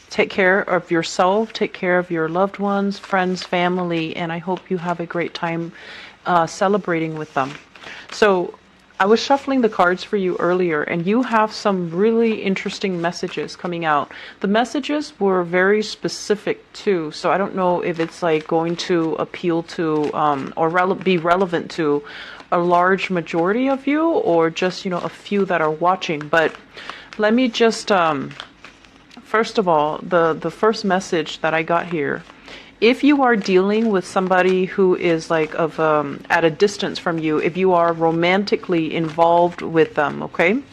Take care of yourself, take care of your loved ones, friends, family, and I hope you have a great time celebrating with them. So, I was shuffling the cards for you earlier, and you have some really interesting messages coming out. The messages were very specific too, so I don't know if it's like going to appeal to or be relevant to a large majority of you, or just a few that are watching. But let me just first of all, the first message that I got here. If you are dealing with somebody who is like at a distance from you, if you are romantically involved with them, okay,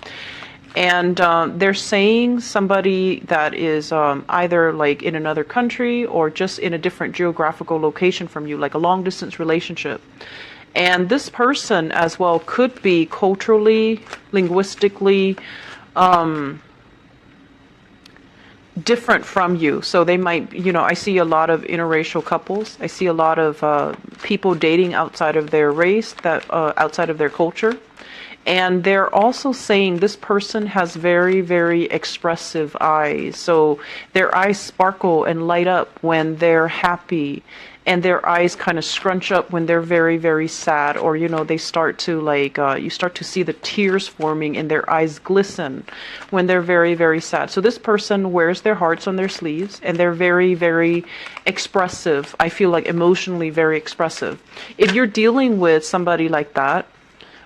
and they're saying somebody that is either like in another country or just in a different geographical location from you, like a long distance relationship. And this person as well could be culturally, linguistically, different from you. So they might, I see a lot of interracial couples. I see a lot of people dating outside of their race, that outside of their culture. And they're also saying this person has very, very expressive eyes. So their eyes sparkle and light up when they're happy. And their eyes kind of scrunch up when they're very, very sad. Or, they start to you start to see the tears forming and their eyes glisten when they're very, very sad. So this person wears their hearts on their sleeves and they're very, very expressive. I feel like emotionally very expressive. If you're dealing with somebody like that,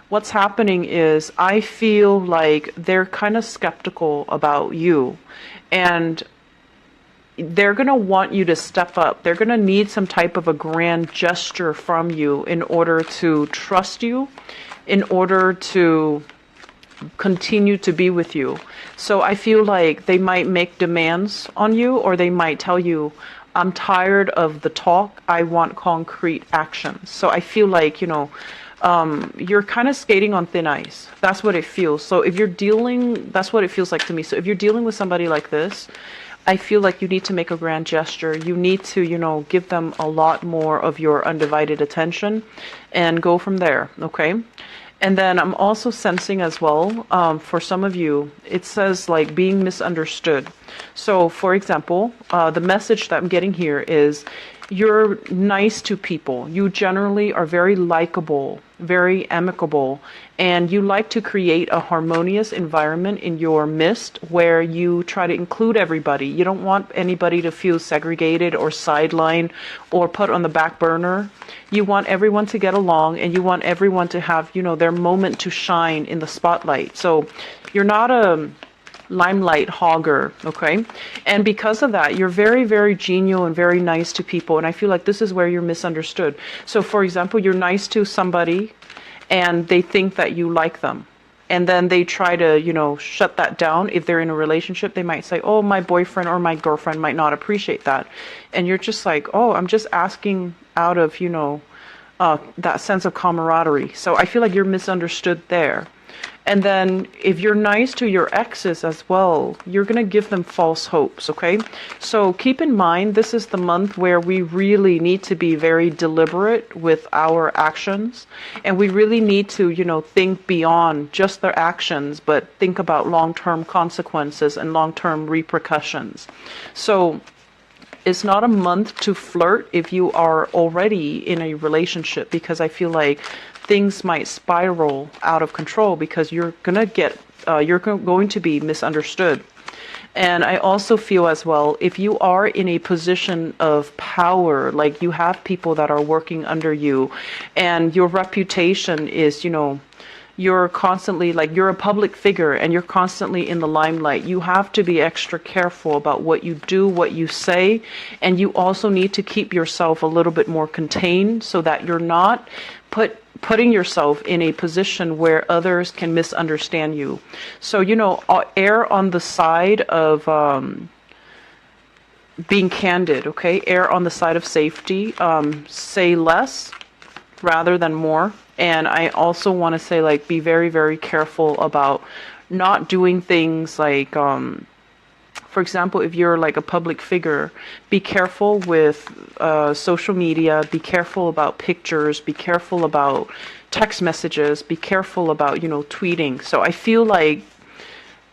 what's happening is I feel like they're kind of skeptical about you. And they're going to want you to step up. They're going to need some type of a grand gesture from you in order to trust you, in order to continue to be with you. So I feel like they might make demands on you, or they might tell you, I'm tired of the talk. I want concrete action. So I feel like, you're kind of skating on thin ice. That's what it feels. So if you're that's what it feels like to me. So if you're dealing with somebody like this, I feel like you need to make a grand gesture. You need to, give them a lot more of your undivided attention and go from there, okay? And then I'm also sensing as well, for some of you, it says like being misunderstood. So for example, the message that I'm getting here is you're nice to people. You generally are very likable, very amicable, and you like to create a harmonious environment in your midst where you try to include everybody. You don't want anybody to feel segregated or sidelined or put on the back burner. You want everyone to get along, and you want everyone to have, their moment to shine in the spotlight. So you're not a limelight hogger, okay? And because of that, you're very, very genial and very nice to people. And I feel like this is where you're misunderstood. So for example, you're nice to somebody and they think that you like them. And then they try to, shut that down. If they're in a relationship, they might say, oh, my boyfriend or my girlfriend might not appreciate that. And you're just like, oh, I'm just asking out of, that sense of camaraderie. So I feel like you're misunderstood there. And then if you're nice to your exes as well, you're going to give them false hopes, okay? So keep in mind, this is the month where we really need to be very deliberate with our actions. And we really need to, think beyond just their actions, but think about long-term consequences and long-term repercussions. So it's not a month to flirt if you are already in a relationship, because I feel like things might spiral out of control because you're going to be misunderstood. And I also feel as well, if you are in a position of power, like you have people that are working under you and your reputation is, you're constantly you're a public figure and you're constantly in the limelight. You have to be extra careful about what you do, what you say, and you also need to keep yourself a little bit more contained so that you're not putting yourself in a position where others can misunderstand you. So, err on the side of being candid, okay? Err on the side of safety. Say less rather than more. And I also want to say, be very, very careful about not doing things like, for example, if you're a public figure, be careful with social media, be careful about pictures, be careful about text messages, be careful about, tweeting. So I feel like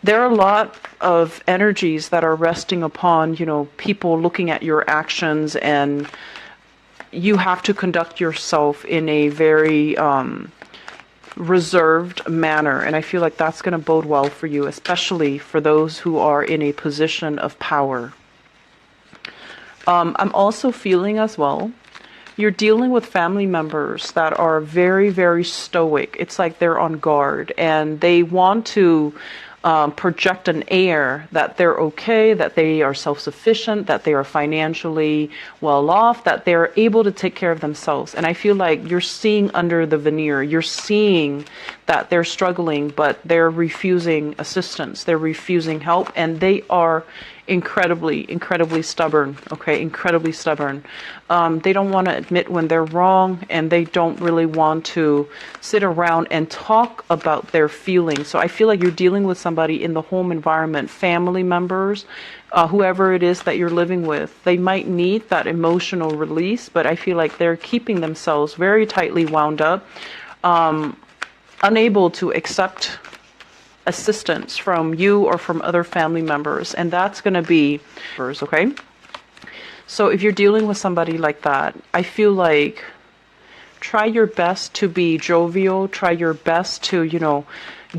there are a lot of energies that are resting upon, people looking at your actions, and you have to conduct yourself in a very reserved manner. And I feel like that's going to bode well for you, especially for those who are in a position of power. I'm also feeling as well, you're dealing with family members that are very, very stoic. It's like they're on guard, and they want to project an air that they're okay, that they are self-sufficient, that they are financially well off, that they're able to take care of themselves. And I feel like you're seeing under the veneer, you're seeing that they're struggling, but they're refusing assistance, they're refusing help, and they are incredibly stubborn. Okay, incredibly stubborn. They don't want to admit when they're wrong, and they don't really want to sit around and talk about their feelings. So I feel like you're dealing with somebody in the home environment, family members, whoever it is that you're living with. They might need that emotional release, but I feel like they're keeping themselves very tightly wound up, unable to accept assistance from you or from other family members. And that's going to be, okay? So if you're dealing with somebody like that, I feel like try your best to be jovial, try your best to,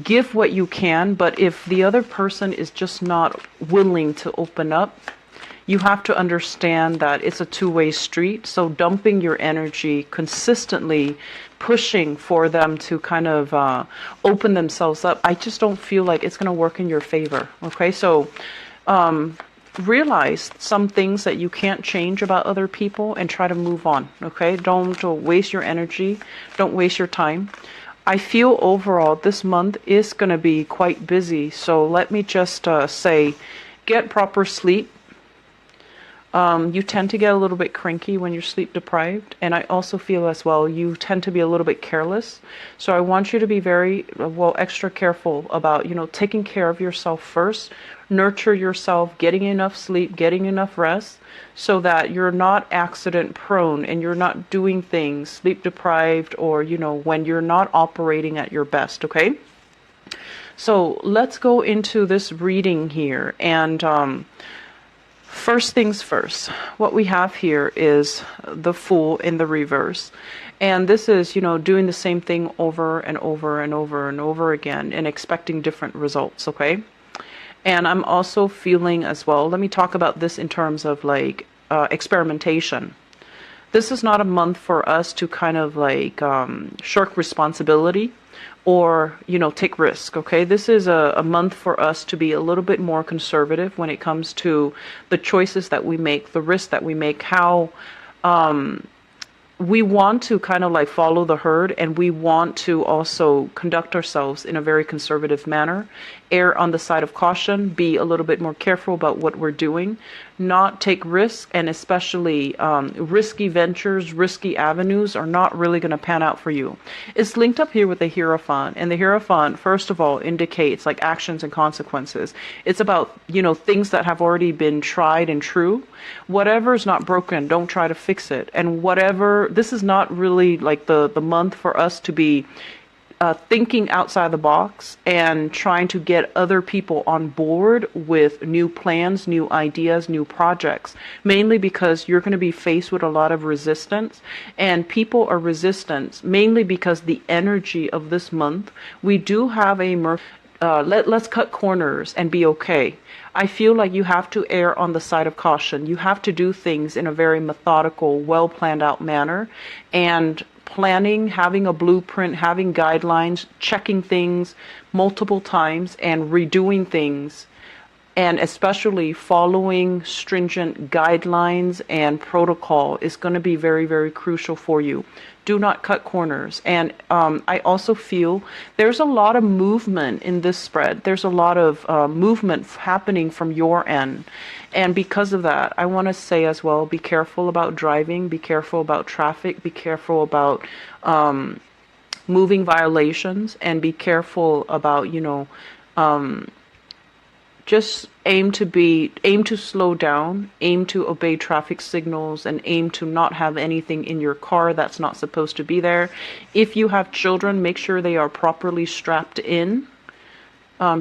give what you can. But if the other person is just not willing to open up, you have to understand that it's a two-way street. So dumping your energy consistently, pushing for them to kind of open themselves up, I just don't feel like it's going to work in your favor. Okay, so realize some things that you can't change about other people and try to move on. Okay, don't waste your energy, don't waste your time. I feel overall this month is going to be quite busy, so let me just say, get proper sleep. You tend to get a little bit cranky when you're sleep deprived, and I also feel as well you tend to be a little bit careless. So I want you to be very extra careful about taking care of yourself first. Nurture yourself, getting enough sleep, getting enough rest, so that you're not accident prone and you're not doing things sleep deprived, or when you're not operating at your best. Okay, so let's go into this reading here. And first things first, what we have here is the Fool in the reverse. And this is, doing the same thing over and over and over and over again and expecting different results, okay? And I'm also feeling as well, let me talk about this in terms of like experimentation. This is not a month for us to kind of like shirk responsibility or, take risk, okay? This is a month for us to be a little bit more conservative when it comes to the choices that we make, the risks that we make, how we want to kind of like follow the herd, and we want to also conduct ourselves in a very conservative manner, err on the side of caution, be a little bit more careful about what we're doing, not take risks, and especially risky ventures, risky avenues are not really going to pan out for you. It's linked up here with the Hierophant, and the Hierophant, first of all, indicates like actions and consequences. It's about, things that have already been tried and true. Whatever is not broken, don't try to fix it. And whatever, this is not really like the month for us to be thinking outside the box and trying to get other people on board with new plans, new ideas, new projects, mainly because you're going to be faced with a lot of resistance, and people are resistant mainly because the energy of this month, we do have a let's cut corners and be okay. I feel like you have to err on the side of caution. You have to do things in a very methodical, well planned out manner, and planning, having a blueprint, having guidelines, checking things multiple times and redoing things, and especially following stringent guidelines and protocol is going to be very, very crucial for you. Do not cut corners. And I also feel there's a lot of movement in this spread. There's a lot of movement happening from your end. And because of that, I want to say as well, be careful about driving, be careful about traffic, be careful about moving violations, and be careful about, just aim to slow down, aim to obey traffic signals, and aim to not have anything in your car that's not supposed to be there. If you have children, make sure they are properly strapped in.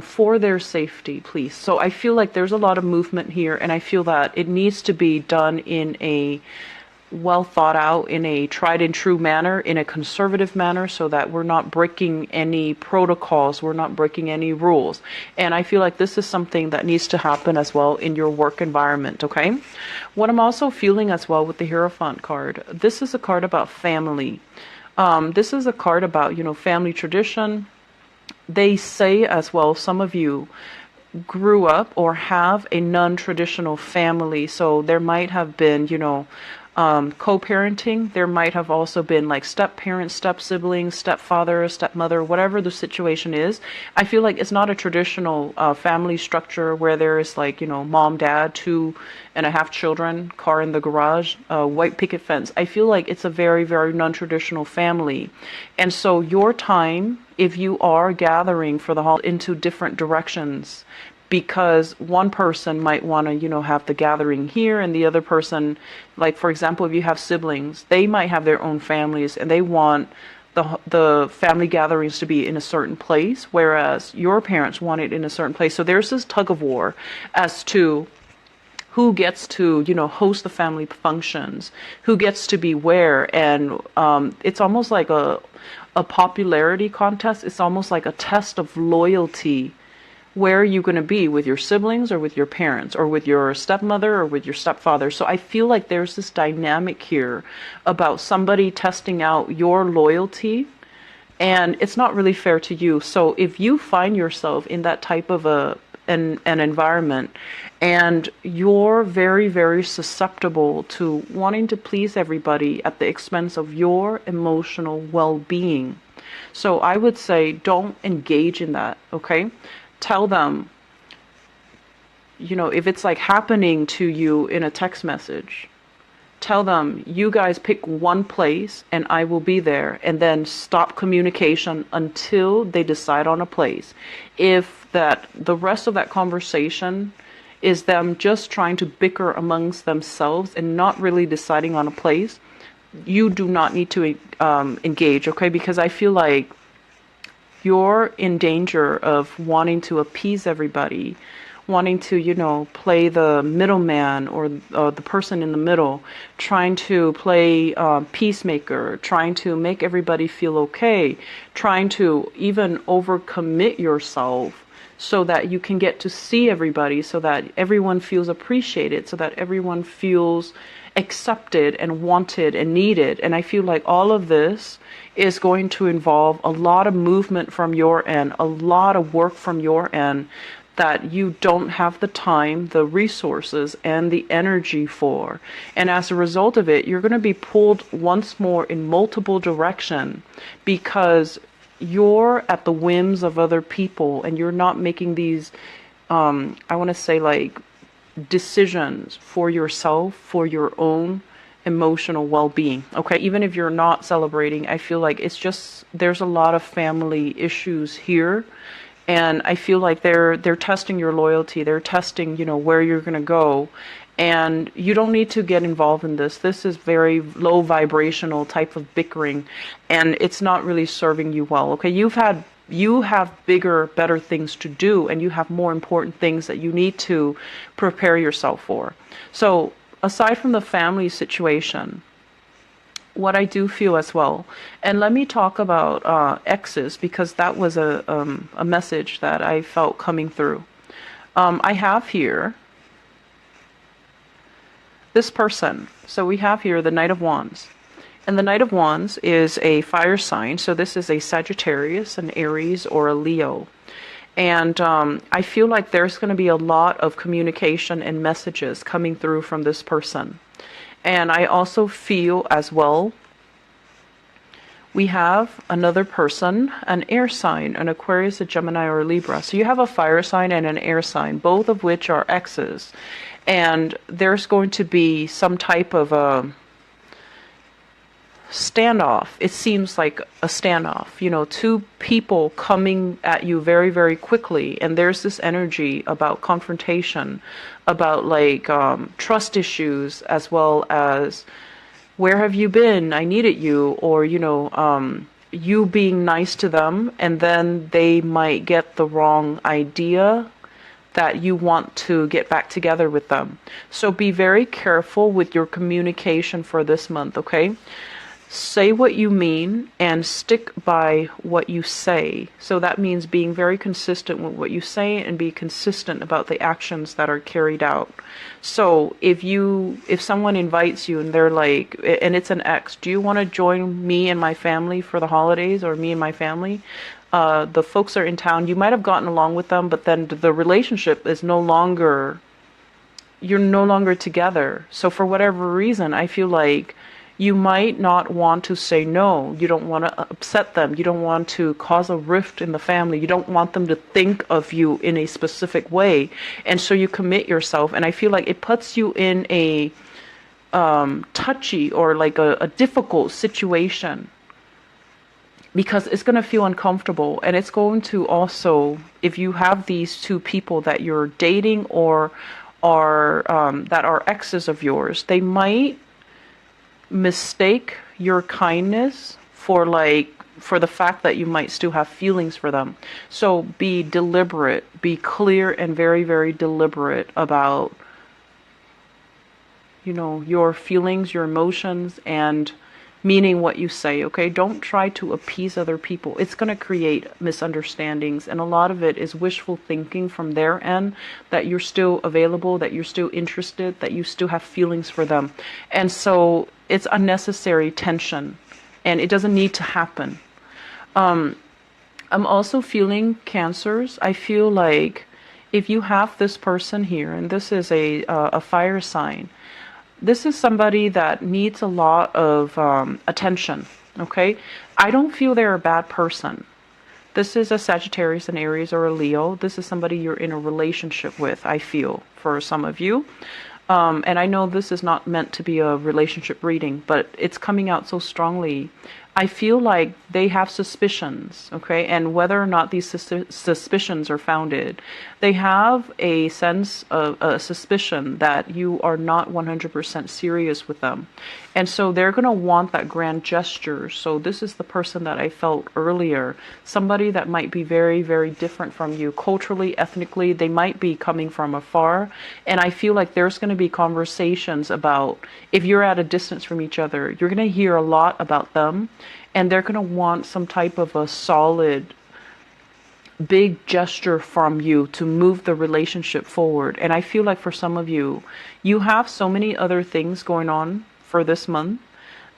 for their safety, please. So I feel like there's a lot of movement here, and I feel that it needs to be done in a well thought out, in a tried and true manner, in a conservative manner, so that we're not breaking any protocols, we're not breaking any rules. And I feel like this is something that needs to happen as well in your work environment, okay? What I'm also feeling as well with the Hierophant card, this is a card about family. This is a card about, family tradition. They say as well, some of you grew up or have a non-traditional family. So there might have been, co-parenting. There might have also been like step-parents, step-siblings, stepfather, stepmother, whatever the situation is. I feel like it's not a traditional family structure where there is like, mom, dad, 2.5 children, car in the garage, white picket fence. I feel like it's a very, very non-traditional family. And so your time, if you are gathering for the holiday into different directions, because one person might want to, have the gathering here, and the other person, like for example, if you have siblings, they might have their own families and they want the family gatherings to be in a certain place, whereas your parents want it in a certain place. So there's this tug of war as to who gets to, host the family functions, who gets to be where, and it's almost like a popularity contest. It's almost like a test of loyalty. Where are you going to be with your siblings or with your parents or with your stepmother or with your stepfather? So I feel like there's this dynamic here about somebody testing out your loyalty, and it's not really fair to you. So if you find yourself in that type of an environment, and you're very, very susceptible to wanting to please everybody at the expense of your emotional well-being. So I would say don't engage in that, okay? Tell them, if it's like happening to you in a text message, tell them, you guys pick one place and I will be there, and then stop communication until they decide on a place. If the rest of that conversation is them just trying to bicker amongst themselves and not really deciding on a place, you do not need to engage, okay? Because I feel like you're in danger of wanting to appease everybody, wanting to, play the middleman or the person in the middle, trying to play peacemaker, trying to make everybody feel okay, trying to even overcommit yourself so that you can get to see everybody, so that everyone feels appreciated, so that everyone feels accepted and wanted and needed. And I feel like all of this is going to involve a lot of movement from your end, a lot of work from your end that you don't have the time, the resources, and the energy for. And as a result of it, you're going to be pulled once more in multiple directions because you're at the whims of other people and you're not making these, I want to say like decisions for yourself, for your own emotional well-being. Okay, even if you're not celebrating, I feel like it's just there's a lot of family issues here, and I feel like they're testing your loyalty. They're testing, where you're going to go, and you don't need to get involved in this. This is very low vibrational type of bickering, and it's not really serving you well. Okay, you have bigger, better things to do, and you have more important things that you need to prepare yourself for. So aside from the family situation, what I do feel as well, and let me talk about exes, because that was a message that I felt coming through. I have here this person. So we have here the Knight of Wands. And the Knight of Wands is a fire sign. So this is a Sagittarius, an Aries, or a Leo. And I feel like there's going to be a lot of communication and messages coming through from this person. And I also feel as well, we have another person, an air sign, an Aquarius, a Gemini, or a Libra. So you have a fire sign and an air sign, both of which are exes. And there's going to be some type of a standoff. It seems like a standoff, two people coming at you very, very quickly, and there's this energy about confrontation, about like trust issues, as well as where have you been? I needed you, or you being nice to them, and then they might get the wrong idea that you want to get back together with them. So be very careful with your communication for this month, okay? Say what you mean and stick by what you say. So that means being very consistent with what you say and be consistent about the actions that are carried out. So if someone invites you and they're like, and it's an ex, do you want to join me and my family for the holidays, or me and my family? The folks are in town. You might have gotten along with them, but then the relationship is you're no longer together. So for whatever reason, I feel like you might not want to say no. You don't want to upset them. You don't want to cause a rift in the family. You don't want them to think of you in a specific way. And so you commit yourself. And I feel like it puts you in a touchy or like a difficult situation, because it's going to feel uncomfortable. And it's going to also, if you have these two people that you're dating or are that are exes of yours, they might mistake your kindness for the fact that you might still have feelings for them. So be deliberate, be clear and very, very deliberate about, your feelings, your emotions, and meaning what you say, okay? Don't try to appease other people. It's going to create misunderstandings, and a lot of it is wishful thinking from their end, that you're still available, that you're still interested, that you still have feelings for them. And so it's unnecessary tension, and it doesn't need to happen. I'm also feeling Cancers. I feel like if you have this person here, and this is a fire sign, this is somebody that needs a lot of attention, okay? I don't feel they're a bad person. This is a Sagittarius, an Aries, or a Leo. This is somebody you're in a relationship with, I feel, for some of you. And I know this is not meant to be a relationship reading, but it's coming out so strongly. I feel like they have suspicions, okay? And whether or not these suspicions are founded, they have a sense of a suspicion that you are not 100% serious with them. And so they're going to want that grand gesture. So this is the person that I felt earlier, somebody that might be very, very different from you culturally, ethnically. They might be coming from afar. And I feel like there's going to be conversations about, if you're at a distance from each other, you're going to hear a lot about them. And they're going to want some type of a solid, big gesture from you to move the relationship forward. And I feel like for some of you, you have so many other things going on for this month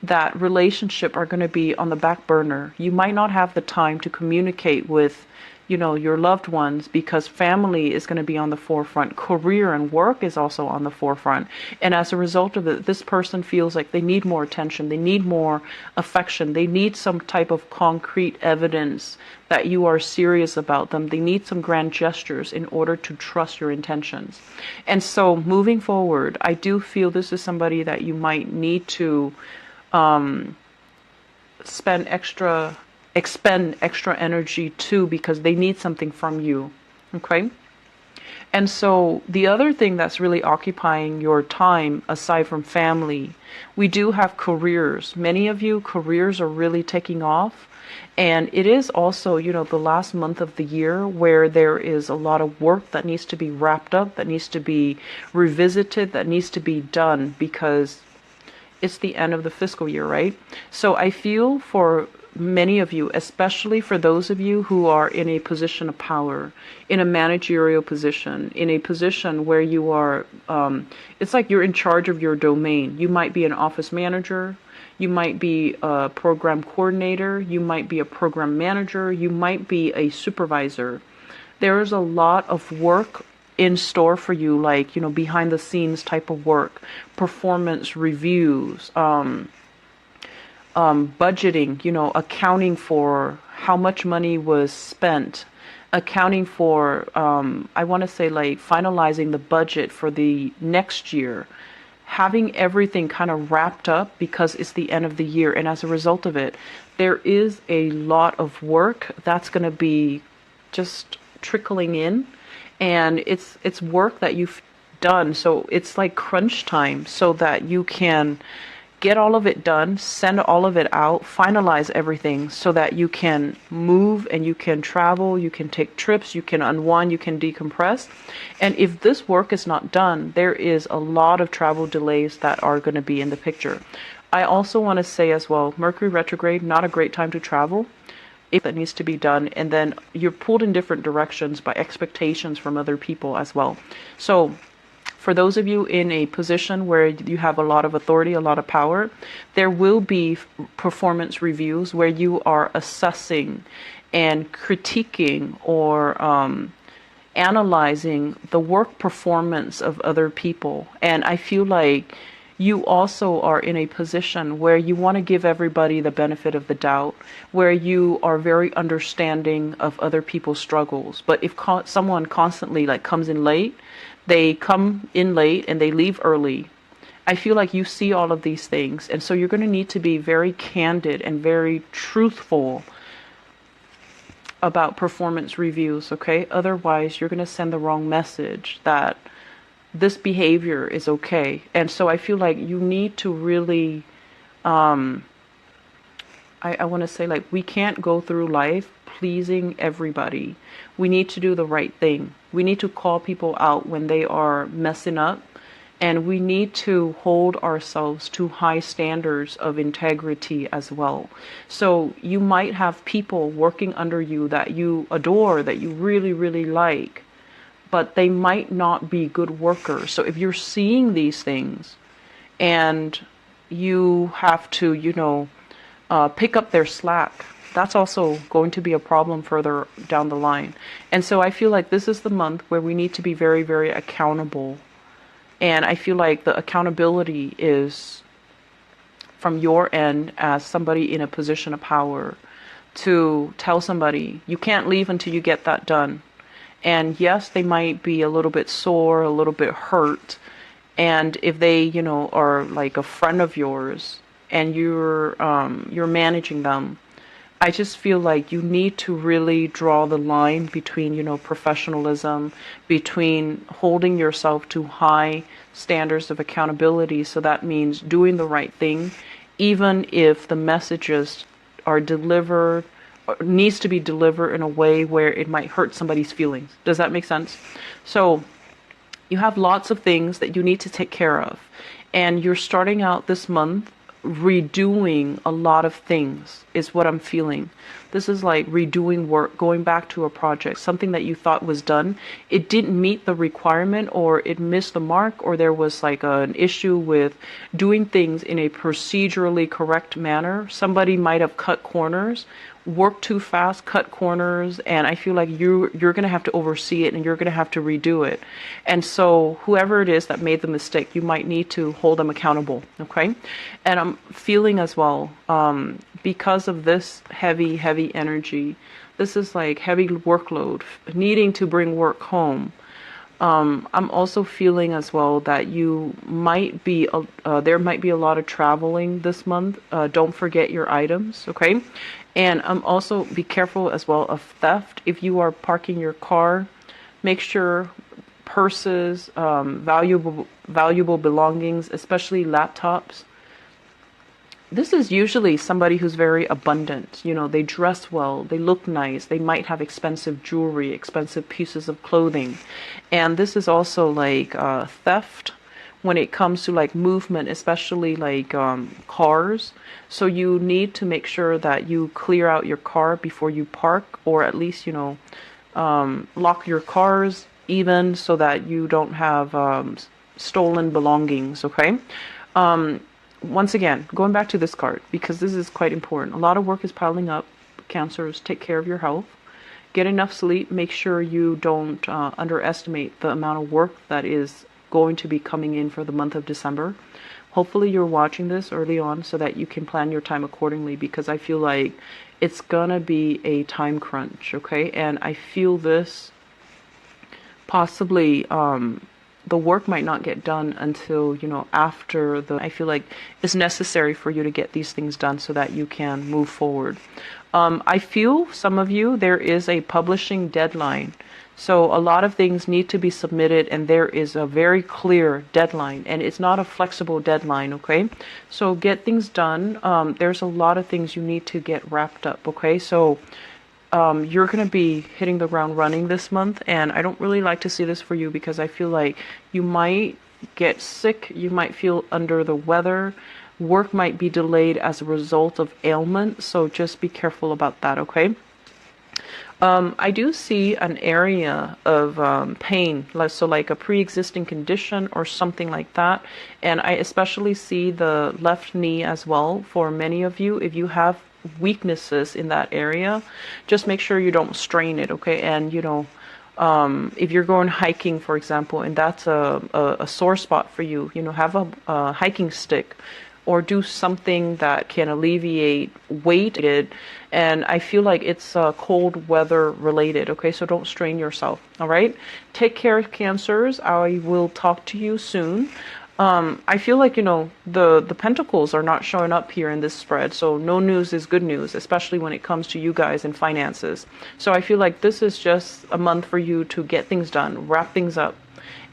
that relationship are going to be on the back burner. You might not have the time to communicate with, your loved ones, because family is going to be on the forefront. Career and work is also on the forefront. And as a result of it, this person feels like they need more attention. They need more affection. They need some type of concrete evidence that you are serious about them. They need some grand gestures in order to trust your intentions. And so moving forward, I do feel this is somebody that you might need to expend extra energy to, because they need something from you, okay? And so the other thing that's really occupying your time, aside from family, we do have careers. Many of you, careers are really taking off. And it is also, the last month of the year where there is a lot of work that needs to be wrapped up, that needs to be revisited, that needs to be done, because it's the end of the fiscal year, right? So I feel for many of you, especially for those of you who are in a position of power, in a managerial position, in a position where you are, it's like you're in charge of your domain. You might be an office manager, you might be a program coordinator, you might be a program manager, you might be a supervisor. There is a lot of work in store for you, like, behind the scenes type of work, performance reviews, budgeting, accounting for how much money was spent, accounting for, I want to say, like, finalizing the budget for the next year, having everything kind of wrapped up because it's the end of the year. And as a result of it, there is a lot of work that's going to be just trickling in, and it's work that you've done. So it's like crunch time so that you can get all of it done, send all of it out, finalize everything so that you can move and you can travel, you can take trips, you can unwind, you can decompress. And if this work is not done, there is a lot of travel delays that are going to be in the picture. I also want to say as well, Mercury retrograde, not a great time to travel. If that needs to be done, and then you're pulled in different directions by expectations from other people as well. So for those of you in a position where you have a lot of authority, a lot of power, there will be performance reviews where you are assessing and critiquing or analyzing the work performance of other people. And I feel like you also are in a position where you want to give everybody the benefit of the doubt, where you are very understanding of other people's struggles. But if someone constantly like comes in late, they come in late and they leave early, I feel like you see all of these things. And so you're going to need to be very candid and very truthful about performance reviews, okay? Otherwise, you're going to send the wrong message that this behavior is okay. And so I feel like you need to really, I want to say, like, we can't go through life pleasing everybody. We need to do the right thing. We need to call people out when they are messing up. And we need to hold ourselves to high standards of integrity as well. So you might have people working under you that you adore, that you really, really like, but they might not be good workers. So if you're seeing these things and you have to, pick up their slack, that's also going to be a problem further down the line. And so I feel like this is the month where we need to be very, very accountable. And I feel like the accountability is from your end as somebody in a position of power to tell somebody, you can't leave until you get that done. And yes, they might be a little bit sore, a little bit hurt. And if they, are like a friend of yours and you're managing them, I just feel like you need to really draw the line between, professionalism, between holding yourself to high standards of accountability. So that means doing the right thing, even if the messages are delivered, or needs to be delivered in a way where it might hurt somebody's feelings. Does that make sense? So you have lots of things that you need to take care of. And you're starting out this month redoing a lot of things is what I'm feeling. This is like redoing work, going back to a project, something that you thought was done. It didn't meet the requirement, or it missed the mark, or there was like an issue with doing things in a procedurally correct manner. Somebody might have cut corners, worked too fast, cut corners, and I feel like you're going to have to oversee it and you're going to have to redo it. And so whoever it is that made the mistake, you might need to hold them accountable, okay? And I'm feeling as well, because of this heavy energy, this is like heavy workload, needing to bring work home. I'm also feeling as well that you might be, there might be a lot of traveling this month. Don't forget your items, okay? And also be careful as well of theft. If you are parking your car, make sure purses, valuable belongings, especially laptops. This is usually somebody who's very abundant. They dress well, they look nice, they might have expensive jewelry, expensive pieces of clothing. And this is also like theft when it comes to like movement, especially like cars. So you need to make sure that you clear out your car before you park, or at least, lock your cars even so that you don't have stolen belongings, okay? Once again, going back to this card, because this is quite important. A lot of work is piling up. Cancers, take care of your health. Get enough sleep. Make sure you don't underestimate the amount of work that is going to be coming in for the month of December. Hopefully you're watching this early on so that you can plan your time accordingly, because I feel like it's gonna be a time crunch, okay? And I feel this possibly the work might not get done until, after I feel like it's necessary for you to get these things done so that you can move forward. I feel some of you, there is a publishing deadline. So a lot of things need to be submitted, and there is a very clear deadline, and it's not a flexible deadline, okay? So get things done. There's a lot of things you need to get wrapped up, okay? So you're going to be hitting the ground running this month, and I don't really like to see this for you because I feel like you might get sick, you might feel under the weather, work might be delayed as a result of ailment, so just be careful about that, okay? I do see an area of pain, so like a pre-existing condition or something like that. And I especially see the left knee as well for many of you. If you have weaknesses in that area, just make sure you don't strain it, okay? And, you know, if you're going hiking, for example, and that's a sore spot for you, you know, have a hiking stick or do something that can alleviate weight. And I feel like it's cold weather related, okay? So don't strain yourself, all right? Take care, Cancers. I will talk to you soon. I feel like, you know, the pentacles are not showing up here in this spread, so no news is good news, especially when it comes to you guys and finances. So I feel like this is just a month for you to get things done, wrap things up,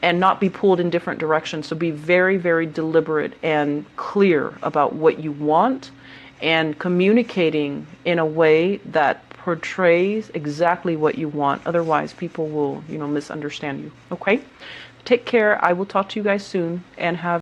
and not be pulled in different directions. So be very, very deliberate and clear about what you want and communicating in a way that portrays exactly what you want. Otherwise, people will, you know, misunderstand you. Okay? Take care. I will talk to you guys soon, and have